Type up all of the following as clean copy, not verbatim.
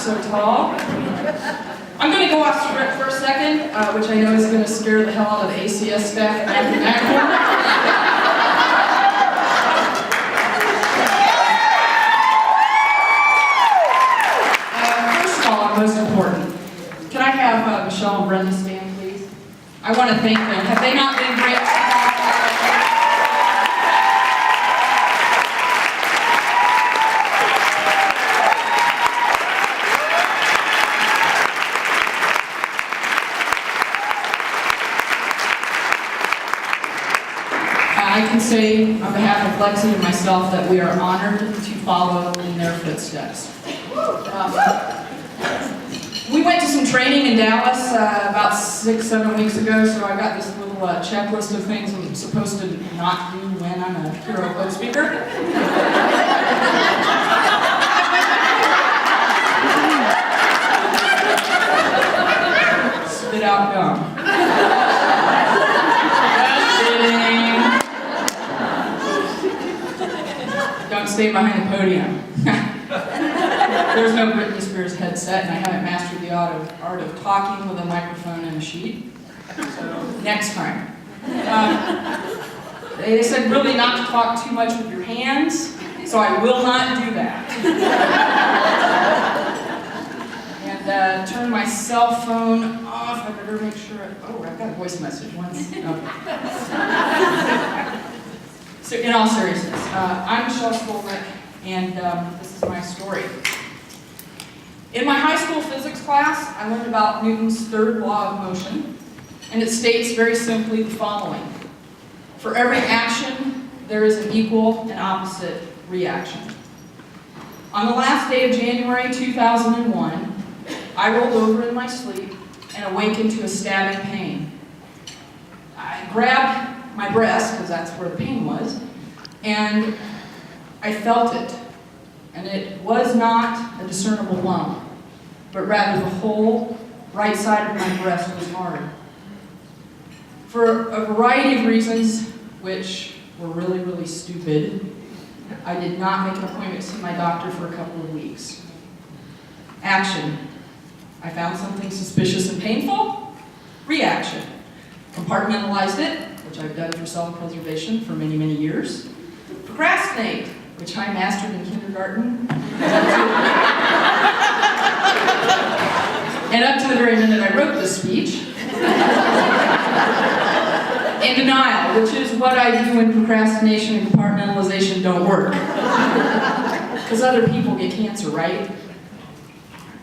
so tall. I'm going to go off script for a second, which I know is going to scare the hell out of the ACS staff back in that corner. First of all, most important, can I have Michelle and Brenda stand, please? I want to thank them. Have they not been great? I can say on behalf of Lexi and myself that we are honored to follow in their footsteps. We went to some training in Dallas about 6-7 weeks ago, so I got this little checklist of things I'm supposed to not do when I'm a hero code speaker. Spit out gum. Don't stay behind the podium. There's no Britney Spears headset, and I haven't mastered the art of talking with a microphone and a sheet. So, next time. They said really not to talk too much with your hands, so I will not do that. And turn my cell phone off. I better make sure. I've got a voice message once. Okay. So in all seriousness, I'm Michelle Skolnick, and this is my story. In my high school physics class, I learned about Newton's third law of motion, and it states very simply the following. For every action, there is an equal and opposite reaction. On the last day of January 2001, I rolled over in my sleep and awakened to a stabbing pain. I grabbed my breast, because that's where the pain was, and I felt it. And it was not a discernible lump, but rather the whole right side of my breast was hard. For a variety of reasons, which were really, really stupid, I did not make an appointment to see my doctor for a couple of weeks. Action. I found something suspicious and painful. Reaction. Compartmentalized it, which I've done for self-preservation for many, many years. Procrastinate, which I mastered in kindergarten. And up to the very minute I wrote this speech. And denial, which is what I do when procrastination and compartmentalization don't work. Because other people get cancer, right?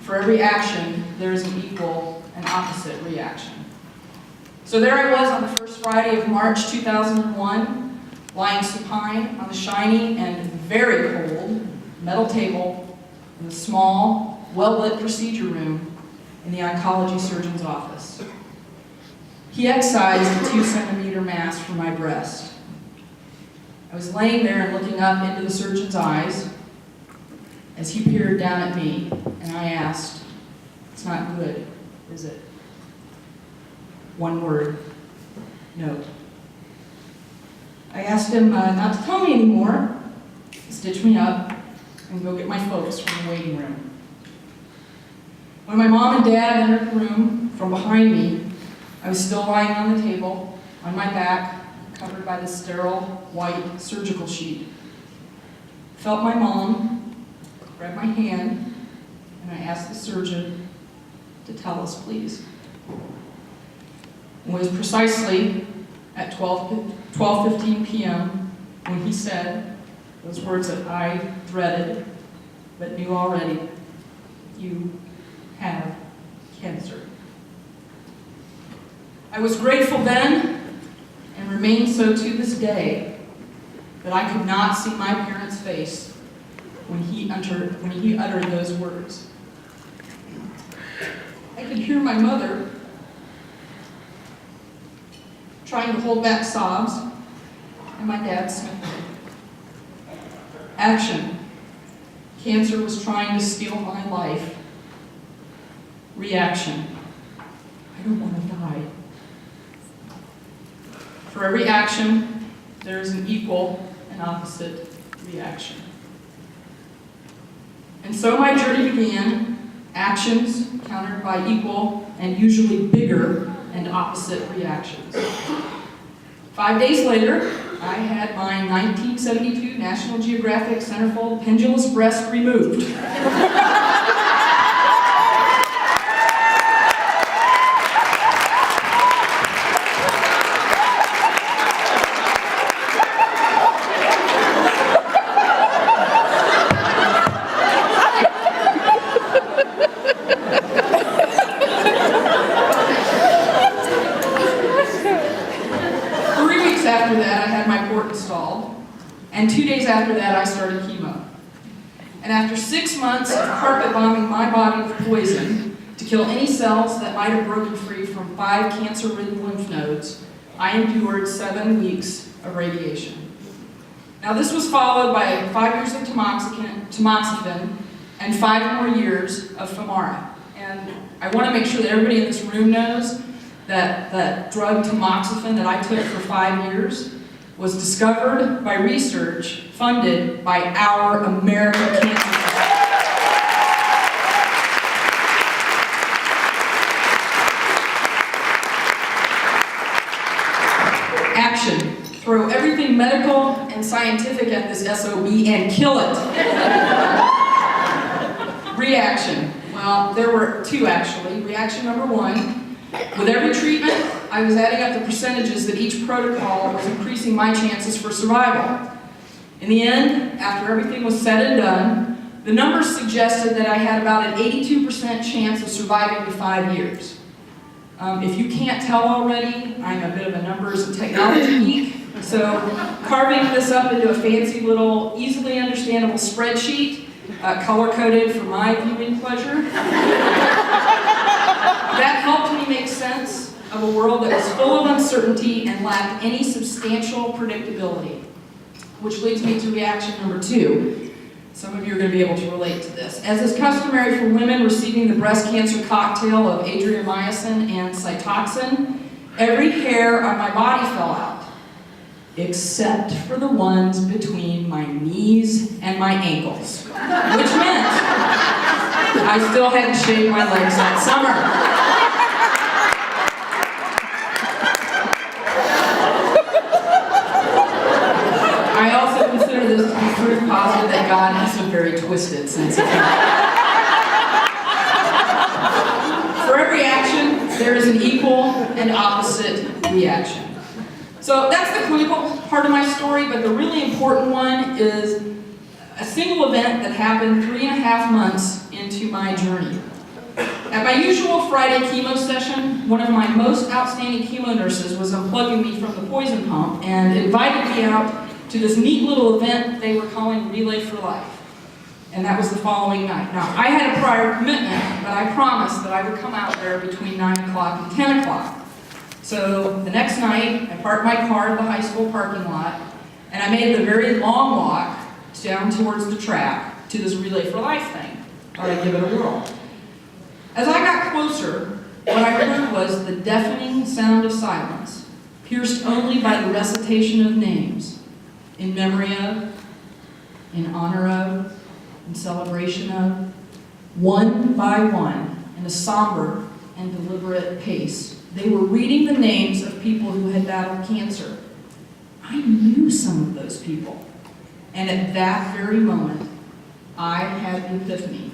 For every action, there is an equal and opposite reaction. So there I was on the first Friday of March 2001, lying supine on the shiny and very cold metal table in the small, well-lit procedure room in the oncology surgeon's office. He excised a 2-centimeter mass from my breast. I was laying there and looking up into the surgeon's eyes as he peered down at me, and I asked, "It's not good, is it?" One word, no. I asked him not to tell me anymore, stitch me up, and go get my folks from the waiting room. When my mom and dad entered the room from behind me, I was still lying on the table, on my back, covered by the sterile white surgical sheet. Felt my mom, grabbed my hand, and I asked the surgeon to tell us, please. It was precisely at 12:15 p.m. when he said those words that I dreaded but knew already: "You have cancer." I was grateful then and remain so to this day that I could not see my parents' face when he uttered those words. I could hear my mother trying to hold back sobs, and my dad sniffling. Action. Cancer was trying to steal my life. Reaction. I don't want to die. For every action, there is an equal and opposite reaction. And so my journey began Actions countered by equal and usually bigger and opposite reactions. 5 days later, I had my 1972 National Geographic centerfold pendulous breast removed. 3 weeks after that, I had my port installed, and 2 days after that, I started chemo. And after 6 months of carpet bombing my body with poison to kill any cells that might have broken free from 5 cancer-ridden lymph nodes, I endured 7 weeks of radiation. Now this was followed by 5 years of tamoxifen and 5 more years of Femara. And I want to make sure that everybody in this room knows that that drug tamoxifen that I took for 5 years was discovered by research funded by our American Cancer Society. Action. Throw everything medical and scientific at this SOB and kill it. Reaction. Well, there were 2 actually. Reaction number 1, with every treatment, I was adding up the percentages that each protocol was increasing my chances for survival. In the end, after everything was said and done, the numbers suggested that I had about an 82% chance of surviving to 5 years. If you can't tell already, I'm a bit of a numbers and technology geek, so carving this up into a fancy little, easily understandable spreadsheet, color-coded for my viewing pleasure, that helped me make sense of a world that was full of uncertainty and lacked any substantial predictability. Which leads me to reaction number 2. Some of you are going to be able to relate to this. As is customary for women receiving the breast cancer cocktail of adriamycin and Cytoxan, every hair on my body fell out, except for the ones between my knees and my ankles, which meant I still hadn't shaved my legs that summer. I also consider this to be proof positive that God has a very twisted sense of humor. For every action, there is an equal and opposite reaction. So that's the clinical part of my story, but the really important one is a single event that happened 3.5 months into my journey. At my usual Friday chemo session, one of my most outstanding chemo nurses was unplugging me from the poison pump and invited me out to this neat little event they were calling Relay for Life. And that was the following night. Now, I had a prior commitment, but I promised that I would come out there between 9 o'clock and 10 o'clock. So the next night, I parked my car at the high school parking lot, and I made the very long walk down towards the track to this Relay for Life thing. Thought I'd give it a whirl. As I got closer, what I heard was the deafening sound of silence, pierced only by the recitation of names, in memory of, in honor of, in celebration of, one by one, in a somber and deliberate pace. They were reading the names of people who had battled cancer. I knew some of those people. And at that very moment, I had an epiphany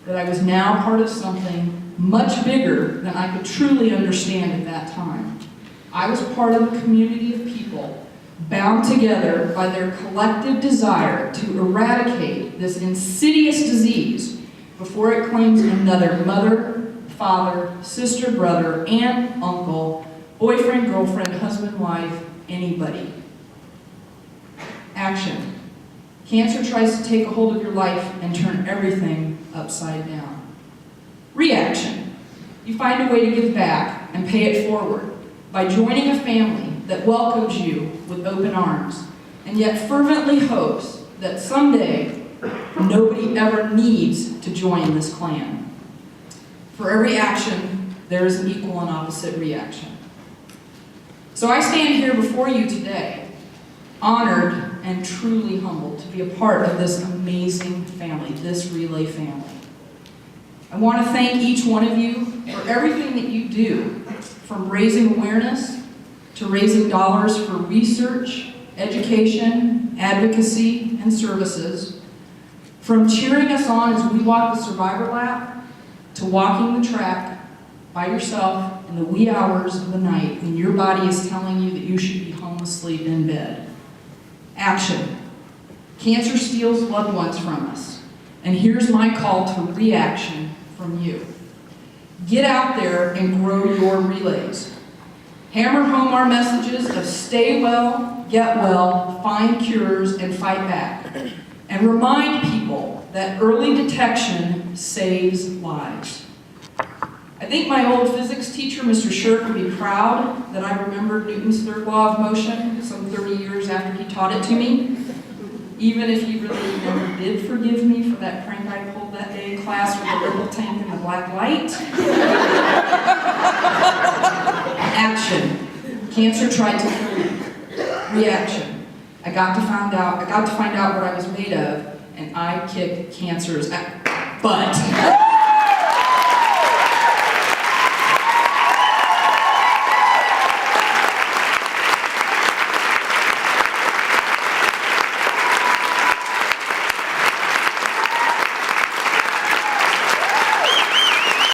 that I was now part of something much bigger than I could truly understand at that time. I was part of a community of people bound together by their collective desire to eradicate this insidious disease before it claims another mother, father, sister, brother, aunt, uncle, boyfriend, girlfriend, husband, wife, anybody. Action. Cancer tries to take a hold of your life and turn everything upside down. Reaction. You find a way to give back and pay it forward by joining a family that welcomes you with open arms and yet fervently hopes that someday nobody ever needs to join this clan. For every action, there is an equal and opposite reaction. So I stand here before you today, honored and truly humbled to be a part of this amazing family, this Relay family. I want to thank each one of you for everything that you do, from raising awareness to raising dollars for research, education, advocacy, and services, from cheering us on as we walk the survivor lap to walking the track by yourself in the wee hours of the night when your body is telling you that you should be home asleep in bed. Action. Cancer steals loved ones from us. And here's my call to reaction from you. Get out there and grow your relays. Hammer home our messages of stay well, get well, find cures, and fight back. And remind people that early detection saves lives. I think my old physics teacher, Mr. Shirk, would be proud that I remembered Newton's third law of motion some 30 years after he taught it to me. Even if he really never did forgive me for that prank I pulled that day in class with the ripple tank and the black light. Action. Cancer tried to kill me. Reaction. I got to find out what I was made of, and I kicked cancer's butt.